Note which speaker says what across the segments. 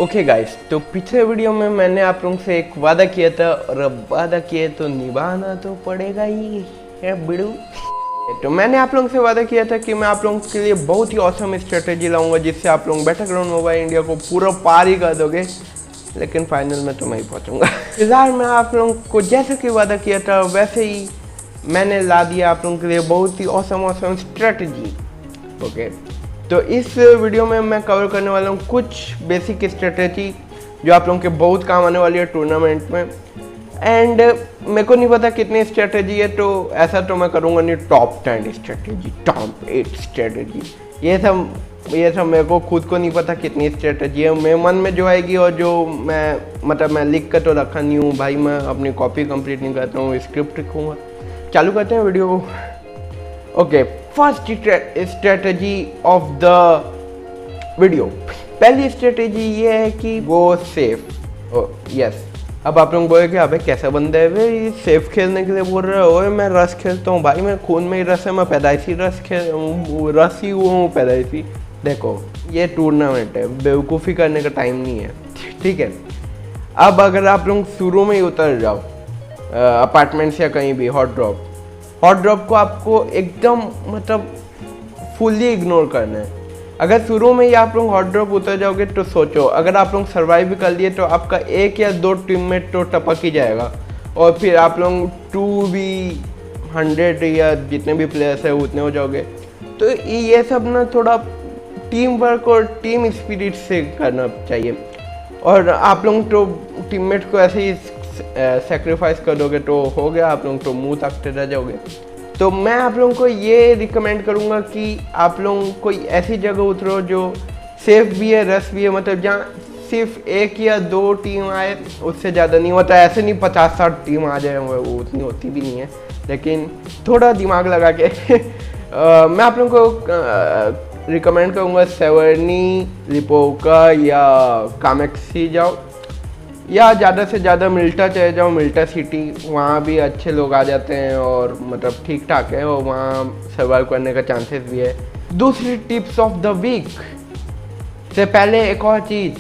Speaker 1: Okay guys, तो पिछले video में मैंने आप लोगों से एक वादा किया था और अब वादा किया तो निभाना तो पड़ेगा ही है बिड़ू। तो मैंने आप लोगों से वादा किया था कि मैं आप लोगों के लिए बहुत ही औसम स्ट्रेटेजी लाऊंगा जिससे आप लोग बैटलग्राउंड मोबाइल इंडिया को पूरा पार ही कर दोगे, लेकिन फाइनल में तो मैं ही पहुँचूँगा। फिलहाल मैं आप लोगों को जैसे कि वादा किया था वैसे ही मैंने ला दिया आप लोगों के लिए बहुत ही औसम स्ट्रेटेजी। ओके, तो इस वीडियो में मैं कवर करने वाला हूँ कुछ बेसिक स्ट्रेटेजी जो आप लोगों के बहुत काम आने वाली है टूर्नामेंट में। एंड मेरे को नहीं पता कितनी स्ट्रेटेजी है, तो ऐसा तो मैं करूँगा नहीं टॉप 10 स्ट्रेटेजी, टॉप 8 स्ट्रेटेजी, ये सब मेरे को खुद को नहीं पता कितनी स्ट्रेटेजी है। मेरे मन में जो आएगी और जो मैं लिख कर तो रखा नहीं हूँ भाई, मैं अपनी कॉपी कंप्लीट नहीं करता हूँ, स्क्रिप्ट लिखूँगा। चालू करते हैं वीडियो को। Okay, first strategy of the video. पहली स्ट्रेटेजी ये है कि वो सेफ। यस, अब आप लोग बोले कि अबे कैसा बंदा है भाई सेफ खेलने के लिए बोल रहे हो। मैं रस खेलता हूँ भाई, मैं खून में ही रस है, मैं पैदाइशी रस ही हुआ हूँ पैदाइशी। देखो ये टूर्नामेंट है, बेवकूफ़ी करने का टाइम नहीं है, ठीक है। अब अगर आप लोग शुरू में ही उतर जाओ अपार्टमेंट्स या कहीं भी हॉट ड्रॉप को आपको एकदम फुल्ली इग्नोर करना है। अगर शुरू में ही आप लोग हॉट ड्रॉप उतर जाओगे तो सोचो अगर आप लोग सर्वाइव भी कर लिए तो आपका 1 या 2 टीममेट तो टपक ही जाएगा और फिर आप लोग 2v100 या जितने भी प्लेयर्स है उतने हो जाओगे। तो ये सब ना थोड़ा टीम वर्क और टीम स्पिरिट से करना चाहिए, और आप लोग तो टीममेट को ऐसे ही सेक्रीफाइस कर दोगे तो हो गया, आप लोग तो मुंह ताकते रह जाओगे। तो मैं आप लोगों को ये रिकमेंड करूँगा कि आप लोग कोई ऐसी जगह उतरो जो सेफ भी है, रस भी है, मतलब जहाँ सिर्फ 1 या 2 टीम आए, उससे ज़्यादा नहीं होता। ऐसे नहीं 50-60 टीम आ जाए, वो उतनी होती भी नहीं है, लेकिन थोड़ा दिमाग लगा के मैं आप लोगों को रिकमेंड करूँगा सेवर्नी, लिपोका या कामेक्सी जाओ, या ज़्यादा से ज़्यादा मिल्टा चले जाओ, मिल्टा सिटी, वहाँ भी अच्छे लोग आ जाते हैं और मतलब ठीक ठाक है और वहाँ सर्वाइव करने का चांसेस भी है। दूसरी टिप्स ऑफ द वीक से पहले एक और चीज़,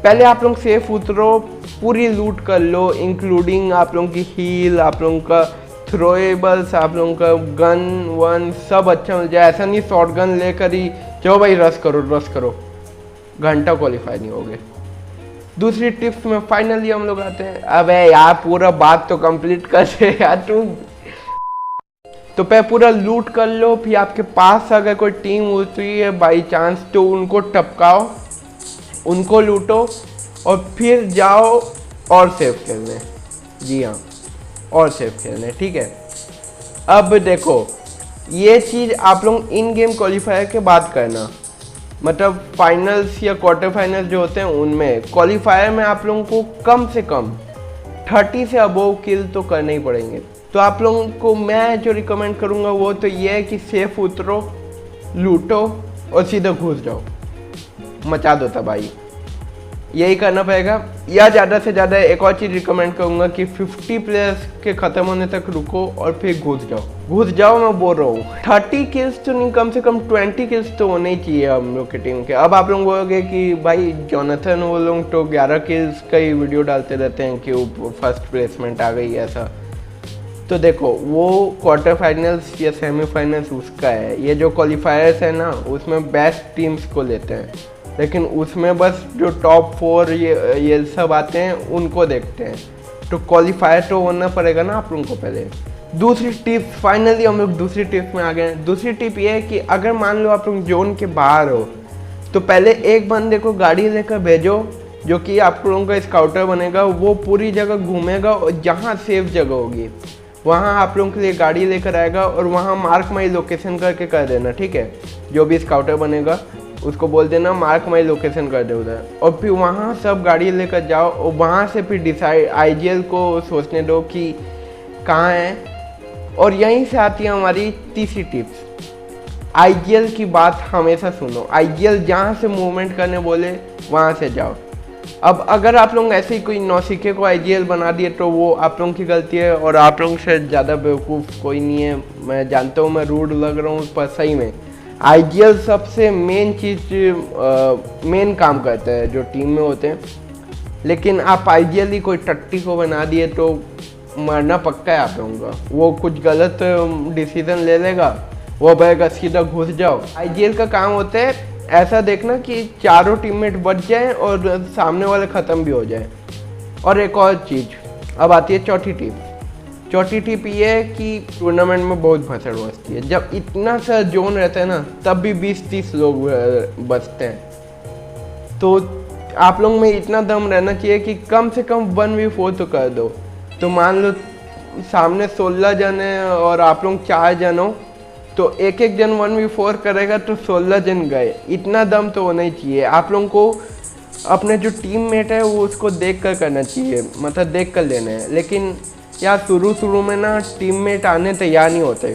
Speaker 1: पहले आप लोग सेफ उतरो, पूरी लूट कर लो, इंक्लूडिंग आप लोगों की हील, आप लोगों का थ्रोएबल्स, आप लोगों का गन वन सब अच्छा मिल जाए। ऐसा नहीं शॉर्ट गन लेकर ही चलो भाई रस करो, घंटा क्वालिफाई नहीं होगे। दूसरी टिप्स में फाइनली हम लोग आते हैं। अबे यार पूरा बात तो कंप्लीट कर दे यार तू। तो पूरा लूट कर लो, फिर आपके पास अगर कोई टीम उतरी है बाई चांस तो उनको टपकाओ, उनको लूटो और फिर जाओ और सेफ खेलने। जी हाँ, और सेफ खेलने, ठीक है। अब देखो ये चीज़ आप लोग इन गेम क्वालिफायर के बाद करना, मतलब फाइनल्स या क्वार्टर फाइनल्स जो होते हैं उनमें। क्वालिफायर में आप लोगों को कम से कम 30 से अबोव किल तो करने ही पड़ेंगे। तो आप लोगों को मैं जो रिकमेंड करूँगा वो तो ये है कि सेफ उतरो, लूटो और सीधा घुस जाओ, मचा दो तबाही, यही करना पड़ेगा। या ज़्यादा से ज़्यादा एक और चीज़ रिकमेंड करूँगा कि 50 प्लेयर्स के ख़त्म होने तक रुको और फिर घुस जाओ। मैं बोल रहा हूँ 30 किल्स तो नहीं, कम से कम 20 किल्स तो होने ही चाहिए हम लोग की टीम के। अब आप लोग बोलोगे कि भाई जोनाथन वो लोग तो 11 किल्स का ही वीडियो डालते रहते हैं कि वो फर्स्ट प्लेसमेंट आ गई ऐसा। तो देखो वो क्वार्टर फाइनल्स या सेमीफाइनल्स उसका है, ये जो क्वालिफायर्स है ना उसमें बेस्ट टीम्स को लेते हैं, लेकिन उसमें बस जो टॉप 4 ये सब आते हैं उनको देखते हैं। तो क्वालिफायर तो होना पड़ेगा ना आप लोगों को पहले। दूसरी टिप, फाइनली हम लोग दूसरी टिप में आ गए हैं। दूसरी टिप ये है कि अगर मान लो आप लोग जोन के बाहर हो तो पहले एक बंदे को गाड़ी लेकर भेजो जो कि आप लोगों का स्काउटर बनेगा, वो पूरी जगह घूमेगा और जहाँ सेफ जगह होगी वहाँ आप लोगों के लिए गाड़ी लेकर आएगा और वहाँ मार्क माई लोकेशन करके कर देना, ठीक है। जो भी स्काउटर बनेगा उसको बोल देना मार्क माई लोकेशन कर दे उधर, और फिर वहाँ सब गाड़ी लेकर जाओ और वहाँ से फिर डिसाइड आईजीएल को सोचने दो कि कहाँ है। और यहीं से आती है हमारी तीसरी टिप्स, आईजीएल की बात हमेशा सुनो। आईजीएल जहाँ से मूवमेंट करने बोले वहाँ से जाओ। अब अगर आप लोग ऐसे ही कोई नौसिखे को आईजीएल बना दिए तो वो आप लोगों की गलती है, और आप लोगों से ज़्यादा बेवकूफ़ कोई नहीं है। मैं जानता हूँ मैं रूड लग रहा हूँ पर सही में आईजीएल सबसे मेन चीज़ मेन काम करता है जो टीम में होते हैं, लेकिन आप आईजीएल ही कोई टट्टी को बना दिए तो मरना पक्का है आप लोगों का। वो कुछ गलत डिसीजन ले लेगा, वो बहेगा सीधा घुस जाओ। आईजीएल का काम होता है ऐसा देखना कि चारों टीममेट बच जाएं और सामने वाले ख़त्म भी हो जाए। और एक और चीज़, अब आती है चौथी टिप। चौथी टिप ये है कि टूर्नामेंट में बहुत भसड़ बसती है। जब इतना सा जोन रहता है ना, तब भी 20-30 लोग बचते हैं। तो आप लोग में इतना दम रहना चाहिए कि कम से कम 1v4 तो कर दो। तो मान लो सामने 16 जन है और आप लोग 4 जन हो, तो एक एक जन 1v4 करेगा तो 16 जन गए। इतना दम तो होना ही चाहिए। आप लोगों को अपने जो टीममेट है वो उसको देख कर करना चाहिए, मतलब देख कर लेना है। लेकिन यार शुरू में ना टीममेट आने तैयार नहीं होते।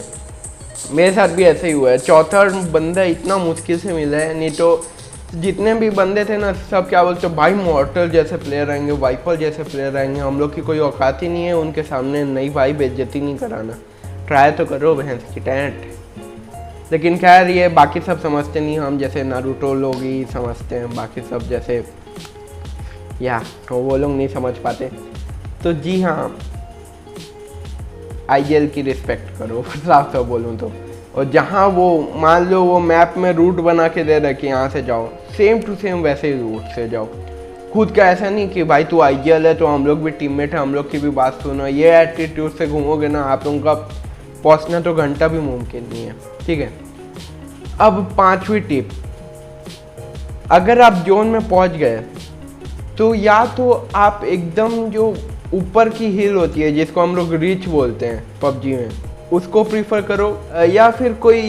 Speaker 1: मेरे साथ भी ऐसे ही हुआ है। चौथा बंदा इतना मुश्किल से मिला है, नहीं तो जितने भी बंदे थे ना सब क्या बोलते भाई मॉर्टल जैसे प्लेयर आएंगे, वाइपर जैसे प्लेयर आएंगे, हम लोग की कोई औकात ही नहीं है उनके सामने। नहीं भाई, बेइज्जती नहीं कराना, ट्राई तो करो भैंस की टैंट। लेकिन खैर ये बाकी सब समझते नहीं, हम जैसे नारुतो लोग ही समझते हैं, बाकी सब जैसे या तो वो लोग नहीं समझ पाते। तो जी हाँ, आईजीएल की रिस्पेक्ट करो साफ साफ बोलूँ तो। और जहाँ वो मान लो वो मैप में रूट बना के दे रहे कि यहाँ से जाओ, सेम टू सेम वैसे ही रूट से जाओ। खुद का ऐसा नहीं कि भाई तू आईजीएल है तो हम लोग भी टीममेट है, हम लोग की भी बात सुनो। ये एटीट्यूड से घूमोगे ना, आप लोगों का पहुँचना तो घंटा भी मुमकिन नहीं है। ठीक है, अब 5वीं टिप, अगर आप जोन में पहुँच गए तो या तो आप एकदम जो ऊपर की हिल होती है जिसको हम लोग रीच बोलते हैं पबजी में, उसको प्रीफर करो, या फिर कोई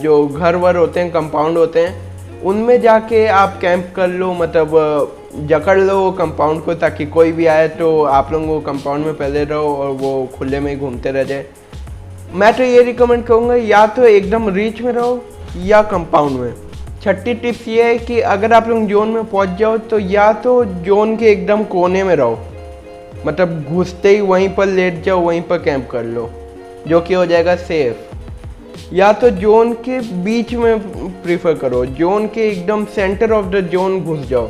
Speaker 1: जो घर वर होते हैं, कंपाउंड होते हैं, उनमें जाके आप कैंप कर लो, मतलब जकड़ लो कंपाउंड को, ताकि कोई भी आए तो आप लोग वो कंपाउंड में पहले रहो और वो खुले में ही घूमते रह जाए। मैं तो ये रिकमेंड करूँगा या तो एकदम रीच में रहो या कंपाउंड में। छठी टिप्स ये है कि अगर आप लोग जोन में पहुँच जाओ तो या तो जोन के एकदम कोने में रहो, मतलब घुसते ही वहीं पर लेट जाओ, वहीं पर कैंप कर लो, जो कि हो जाएगा सेफ। या तो जोन के बीच में प्रीफर करो, जोन के एकदम सेंटर ऑफ द जोन घुस जाओ,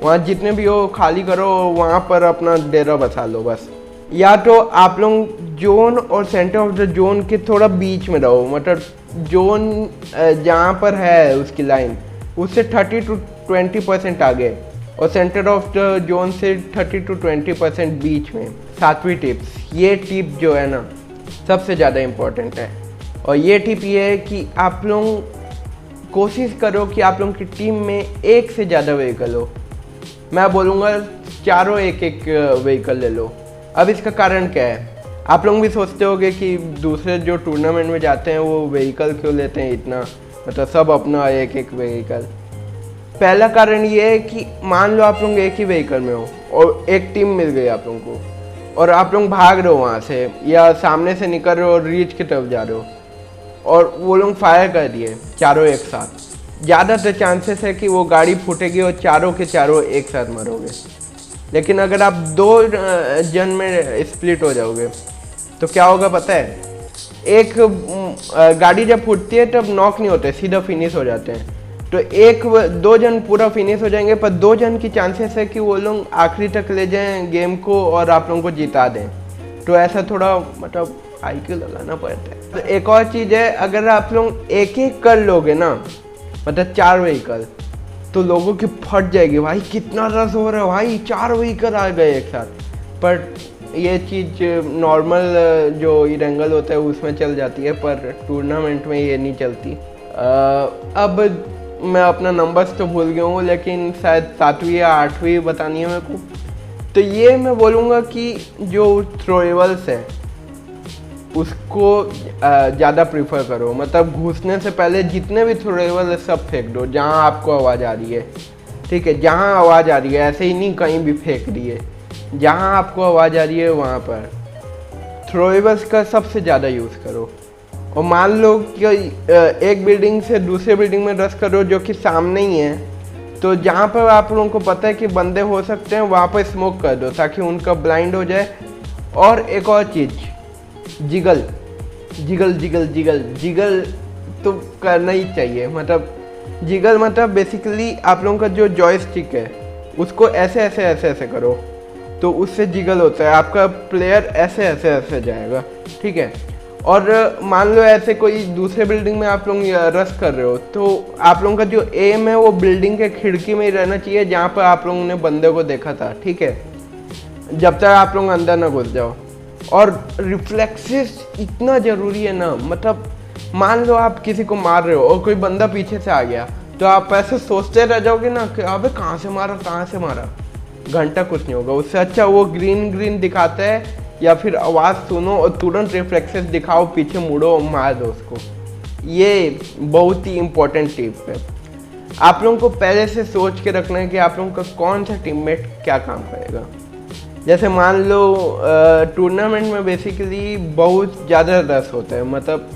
Speaker 1: वहाँ जितने भी हो खाली करो, वहाँ पर अपना डेरा बसा लो बस। या तो आप लोग जोन और सेंटर ऑफ द जोन के थोड़ा बीच में रहो, मतलब जोन जहाँ पर है उसकी लाइन उससे 30 to 20% आगे और सेंटर ऑफ द जोन से 30 to 20% बीच में। 7वीं टिप्स, ये टिप जो है ना सबसे ज़्यादा इम्पोर्टेंट है, और ये टिप ये है कि आप लोग कोशिश करो कि आप लोगों की टीम में एक से ज़्यादा व्हीकल हो। मैं बोलूँगा चारों एक एक व्हीकल ले लो। अब इसका कारण क्या है, आप लोग भी सोचते होंगे कि दूसरे जो टूर्नामेंट में जाते हैं वो व्हीकल क्यों लेते हैं इतना, मतलब सब अपना एक एक व्हीकल। पहला कारण ये है कि मान लो आप लोग एक ही व्हीकल में हो और एक टीम मिल गई आप लोगों को और आप लोग भाग रहे हो वहाँ से या सामने से निकल रहे हो और रीच की तरफ जा रहे हो और वो लोग फायर कर दिए चारों एक साथ, ज़्यादातर चांसेस है कि वो गाड़ी फूटेगी और चारों के चारों एक साथ मरोगे। लेकिन अगर आप 2 जन में स्प्लिट हो जाओगे तो क्या होगा पता है, एक गाड़ी जब फूटती है तब नॉक नहीं होते, सीधा फिनिश हो जाते हैं। तो 1-2 जन पूरा फिनिश हो जाएंगे, पर 2 जन की चांसेस है कि वो लोग आखिरी तक ले जाएं गेम को और आप लोगों को जिता दें। तो ऐसा थोड़ा मतलब IQ लगाना पड़ता है। तो एक और चीज़ है, अगर आप लोग एक एक कर लोगे ना, मतलब 4 व्हीकल, तो लोगों की फट जाएगी, भाई कितना रस हो रहा है भाई, 4 व्हीकल आ गए एक साथ। पर ये चीज़ नॉर्मल जो इरेंगल होता है उसमें चल जाती है, पर टूर्नामेंट में ये नहीं चलती। अब मैं अपना नंबर्स तो भूल गया हूँ, लेकिन शायद 7वीं या 8वीं बतानी है मेरे को। तो ये मैं बोलूँगा कि जो थ्रोएबल्स है उसको ज़्यादा प्रीफर करो, मतलब घुसने से पहले जितने भी थ्रोएबल है सब फेंक दो जहाँ आपको आवाज़ आ रही है। ठीक है, जहाँ आवाज़ आ रही है, ऐसे ही नहीं कहीं भी फेंक दिए, जहाँ आपको आवाज़ आ रही है वहाँ पर थ्रोएबल्स का सबसे ज़्यादा यूज़ करो। और मान लो कि एक बिल्डिंग से दूसरे बिल्डिंग में रश करो जो कि सामने ही है, तो जहाँ पर आप लोगों को पता है कि बंदे हो सकते हैं वहाँ पर स्मोक कर दो ताकि उनका ब्लाइंड हो जाए। और एक और चीज़, jiggle jiggle jiggle jiggle jiggle तो करना ही चाहिए। मतलब जिगल मतलब बेसिकली आप लोगों का जो जॉयस्टिक है उसको ऐसे ऐसे ऐसे ऐसे करो तो उससे जिगल होता है, आपका प्लेयर ऐसे ऐसे ऐसे जाएगा, ठीक है। और मान लो ऐसे कोई दूसरे बिल्डिंग में आप लोग रश कर रहे हो तो आप लोगों का जो एम है वो बिल्डिंग के खिड़की में ही रहना चाहिए जहाँ पर आप लोगों ने बंदे को देखा था, ठीक है, जब तक आप लोग अंदर ना घुस जाओ। और रिफ्लेक्सेस इतना ज़रूरी है ना, मतलब मान लो आप किसी को मार रहे हो और कोई बंदा पीछे से आ गया तो आप ऐसे सोचते रह जाओगे ना कि अबे कहाँ से मारा कहाँ से मारा, घंटा कुछ नहीं होगा। उससे अच्छा वो ग्रीन ग्रीन दिखाता है या फिर आवाज़ सुनो और तुरंत रिफ्लेक्सेस दिखाओ, पीछे मुड़ो और मार दो उसको। ये बहुत ही इम्पोर्टेंट टिप है। आप लोगों को पहले से सोच के रखना है कि आप लोगों का कौन सा टीममेट क्या काम करेगा। जैसे मान लो टूर्नामेंट में बेसिकली बहुत ज़्यादा रस होता है, मतलब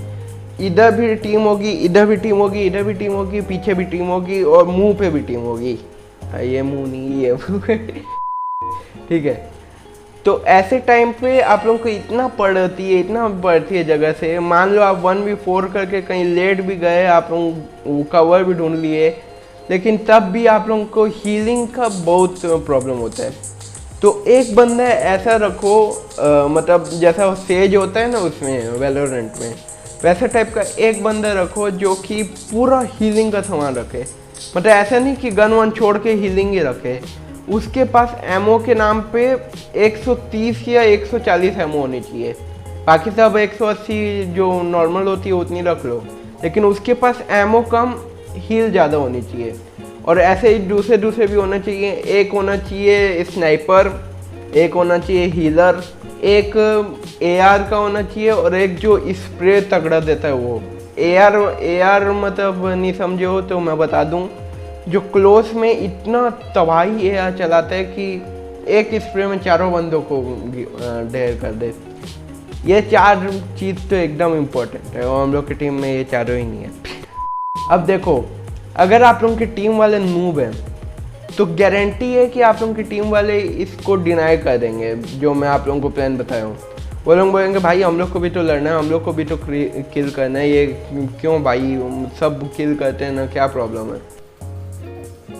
Speaker 1: इधर भी टीम होगी, इधर भी टीम होगी, इधर भी टीम होगी, पीछे भी टीम होगी और मुंह पे भी टीम होगी। ये मुंह नहीं ये ठीक है। तो ऐसे टाइम पे आप लोगों को इतना पड़ती है जगह से। मान लो आप 1v4 करके कहीं लेट भी गए, आप लोग कवर भी ढूंढ लिए, लेकिन तब भी आप लोगों को हीलिंग का बहुत प्रॉब्लम होता है। तो एक बंदा ऐसा रखो मतलब जैसा सेज होता है ना उसमें वैलोरेंट में, वैसा टाइप का एक बंदा रखो जो कि पूरा हीलिंग का सामान रखे। मतलब ऐसा नहीं कि गन वन छोड़ के हीलिंग ही रखे, उसके पास एमओ के नाम पे 130 या 140 एमओ होनी चाहिए, बाकी सब 180 जो नॉर्मल होती है उतनी रख लो, लेकिन उसके पास एमओ कम हील ज़्यादा होनी चाहिए। और ऐसे ही दूसरे भी होना चाहिए। एक होना चाहिए स्नाइपर, एक होना चाहिए हीलर, एक एआर का होना चाहिए और एक जो स्प्रे तगड़ा देता है वो। एआर मतलब नहीं समझे हो तो मैं बता दूं, जो क्लोज में इतना तबाही एआर चलाता है कि एक स्प्रे में चारों बंदों को ढेर कर दे। ये 4 चीज़ तो एकदम इम्पोर्टेंट है और हम लोग की टीम में ये चारों ही नहीं है। अब देखो, अगर आप लोगों की टीम वाले नूब हैं तो गारंटी है कि आप लोगों की टीम वाले इसको डिनाई कर देंगे जो मैं आप लोगों को प्लान बताया हूँ। वो लोग बोलेंगे भाई हम लोग को भी तो लड़ना है, हम लोग को भी तो किल करना है, ये क्यों भाई सब किल करते हैं ना, क्या प्रॉब्लम है।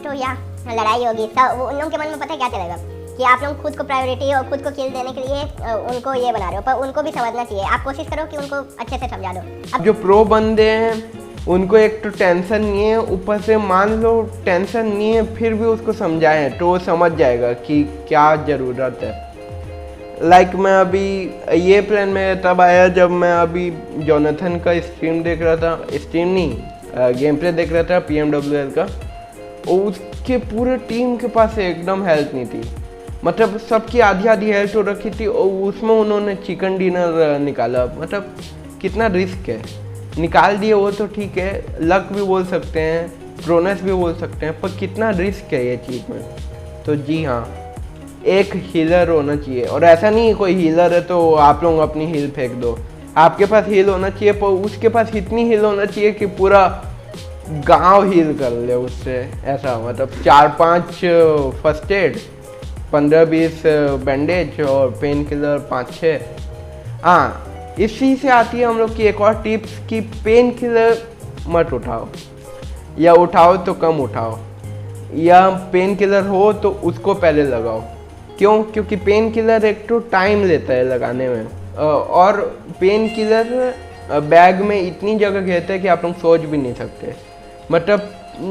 Speaker 2: तो या लड़ाई होगी सब, उन लोगों के मन में पता है क्या चलेगा कि आप लोग खुद को प्रायोरिटी और खुद को किल देने के लिए उनको ये बना रहे हो, पर उनको भी समझना चाहिए। आप कोशिश करो कि उनको अच्छे से समझा दो। अब
Speaker 1: जो प्रो बंदे हैं उनको एक तो टेंशन नहीं है, ऊपर से मान लो टेंशन नहीं है फिर भी उसको समझाएं तो वो समझ जाएगा कि क्या ज़रूरत है। लाइक मैं अभी ये प्लान में तब आया जब मैं अभी जोनाथन का स्ट्रीम देख रहा था, स्ट्रीम नहीं गेम प्ले देख रहा था PMWL का, और उसके पूरे टीम के पास एकदम हेल्थ नहीं थी, मतलब सबकी आधी हेल्थ हो रखी थी और उसमें उन्होंने चिकन डिनर निकाला। मतलब कितना रिस्क है, निकाल दिए वो तो ठीक है, लक भी बोल सकते हैं, प्रोनेस भी बोल सकते हैं, पर कितना रिस्क है ये चीज़ में। तो जी हाँ, एक हीलर होना चाहिए। और ऐसा नहीं कोई हीलर है तो आप लोग अपनी हील फेंक दो, आपके पास हील होना चाहिए, पर उसके पास इतनी हील होना चाहिए कि पूरा गांव हील कर ले उससे। ऐसा मतलब 4-5 फर्स्ट एड, 15-20 बैंडेज और पेन किलर 5-6। हाँ, इसी से आती है हम लोग की एक और टिप्स कि पेन किलर मत उठाओ, या उठाओ तो कम उठाओ, या पेन किलर हो तो उसको पहले लगाओ। क्यों? क्योंकि पेन किलर एक तो टाइम लेता है लगाने में, और पेन किलर बैग में इतनी जगह घेरता है कि आप लोग सोच भी नहीं सकते। मतलब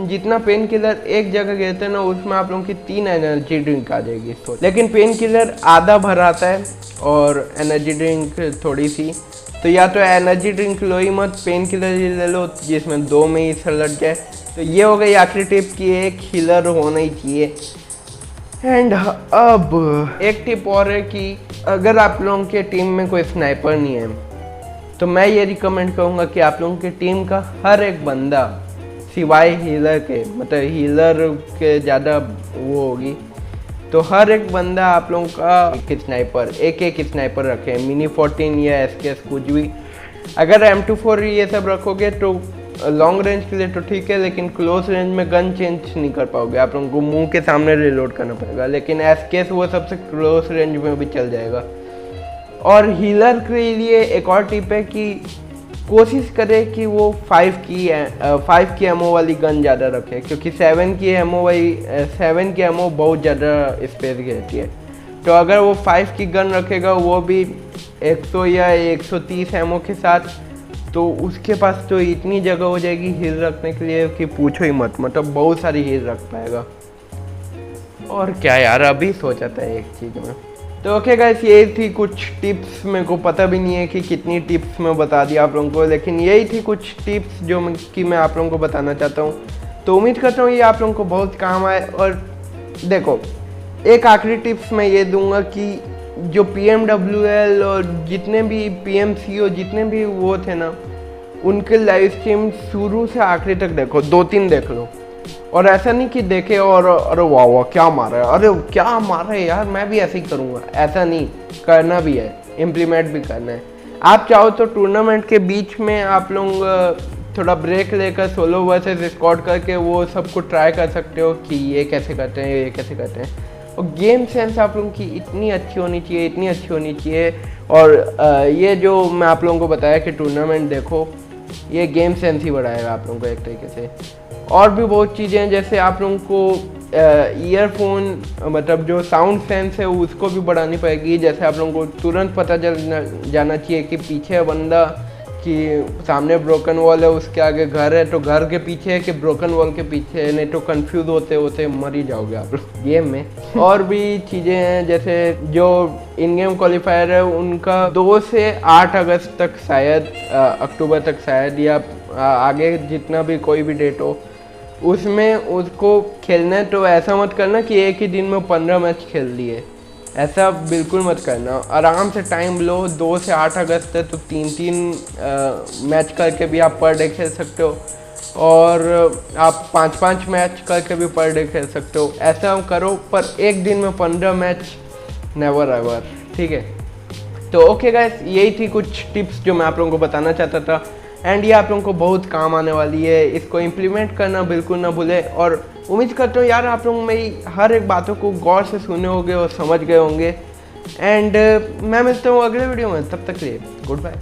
Speaker 1: जितना पेन किलर एक जगह घेरते हैं ना, उसमें आप लोगों की 3 एनर्जी ड्रिंक आ जाएगी। लेकिन पेन किलर आधा भर आता है और एनर्जी ड्रिंक थोड़ी सी, तो या तो एनर्जी ड्रिंक लो ही मत, पेन किलर ही ले लो जिसमें 2 में ही सलट जाए। तो ये हो गई आखिरी टिप कि एक हीलर होना ही चाहिए। एंड अब एक टिप और है कि अगर आप लोगों के टीम में कोई स्नाइपर नहीं है तो मैं ये रिकमेंड करूँगा कि आप लोगों की टीम का हर एक बंदा सिवाय हीलर के, मतलब हीलर के ज़्यादा वो होगी, तो हर एक बंदा आप लोगों का एक स्नाइपर रखें, मिनी 14 या SKS कुछ भी। अगर M24 ये सब रखोगे तो लॉन्ग रेंज के लिए तो ठीक है, लेकिन क्लोज रेंज में गन चेंज नहीं कर पाओगे, आप लोगों को मुंह के सामने रिलोड करना पड़ेगा। लेकिन SKS वो सबसे क्लोज रेंज में भी चल जाएगा। और हीलर के लिए एक और टिप है कि कोशिश करें कि वो 5 की एमओ वाली गन ज़्यादा रखे, क्योंकि 7 की एमओ बहुत ज़्यादा स्पेस घेरती है। तो अगर वो 5 की गन रखेगा, वो भी 100 या 130 एमओ के साथ, तो उसके पास तो इतनी जगह हो जाएगी हील रखने के लिए कि पूछो ही मत, मतलब बहुत सारी हील रख पाएगा। और क्या यार, अभी सोचा था एक चीज़ में। तो ओके गाइस, ये थी कुछ टिप्स। मेरे को पता भी नहीं है कि कितनी टिप्स मैं बता दिया आप लोगों को, लेकिन यही थी कुछ टिप्स जो मैं आप लोगों को बताना चाहता हूँ। तो उम्मीद करता हूँ ये आप लोगों को बहुत काम आए। और देखो, एक आखिरी टिप्स मैं ये दूंगा कि जो PMWL और जितने भी PMCO जितने भी वो थे ना, उनके लाइव स्ट्रीम शुरू से आखिरी तक देखो, 2-3 देख लो। और ऐसा नहीं कि देखे और अरे वाह वाह क्या मारा है, अरे क्या मारा है यार, मैं भी ऐसे ही करूँगा, ऐसा नहीं, करना भी है, इम्प्लीमेंट भी करना है। आप चाहो तो टूर्नामेंट के बीच में आप लोग थोड़ा ब्रेक लेकर सोलो वर्सेस स्क्वाड करके वो सबको ट्राई कर सकते हो कि ये कैसे करते हैं, ये कैसे करते हैं। और गेम सेंस आप लोगों की इतनी अच्छी होनी चाहिए, इतनी अच्छी होनी चाहिए। और ये जो मैं आप लोगों को बताया कि टूर्नामेंट देखो, ये गेम सेंस ही बढ़ाएगा आप लोगों को एक तरीके से। और भी बहुत चीज़ें हैं, जैसे आप लोगों को ईयरफोन, मतलब जो साउंड सेंस है उसको भी बढ़ानी पड़ेगी। जैसे आप लोगों को तुरंत पता चल जाना चाहिए कि पीछे बंदा, कि सामने ब्रोकन वॉल है, उसके आगे घर है, तो घर के पीछे है कि ब्रोकन वॉल के पीछे है, नहीं तो कंफ्यूज होते होते मर ही जाओगे आप लोग गेम में। और भी चीज़ें हैं, जैसे जो इन गेम क्वालिफायर है उनका 2 से 8 अगस्त तक शायद, अक्टूबर तक शायद, या आगे जितना भी कोई भी डेट हो, उसमें उसको खेलना है। तो ऐसा मत करना कि एक ही दिन में 15 मैच खेल लिए, ऐसा बिल्कुल मत करना। आराम से टाइम लो, 2 से 8 अगस्त तक तो 3-3 मैच करके भी आप पर डे खेल सकते हो, और आप 5-5 मैच करके भी पर डे खेल सकते हो। ऐसा करो, पर एक दिन में 15 मैच नेवर एवर, ठीक है। तो ओके गाइस, यही थी कुछ टिप्स जो मैं आप लोगों को बताना चाहता था, एंड ये आप लोगों को बहुत काम आने वाली है। इसको इम्प्लीमेंट करना बिल्कुल ना भूले। और उम्मीद करता हूँ यार आप लोग मेरी हर एक बातों को गौर से सुने होंगे और समझ गए होंगे। एंड मैं मिलता हूँ अगले वीडियो में, तब तक के लिए गुड बाय।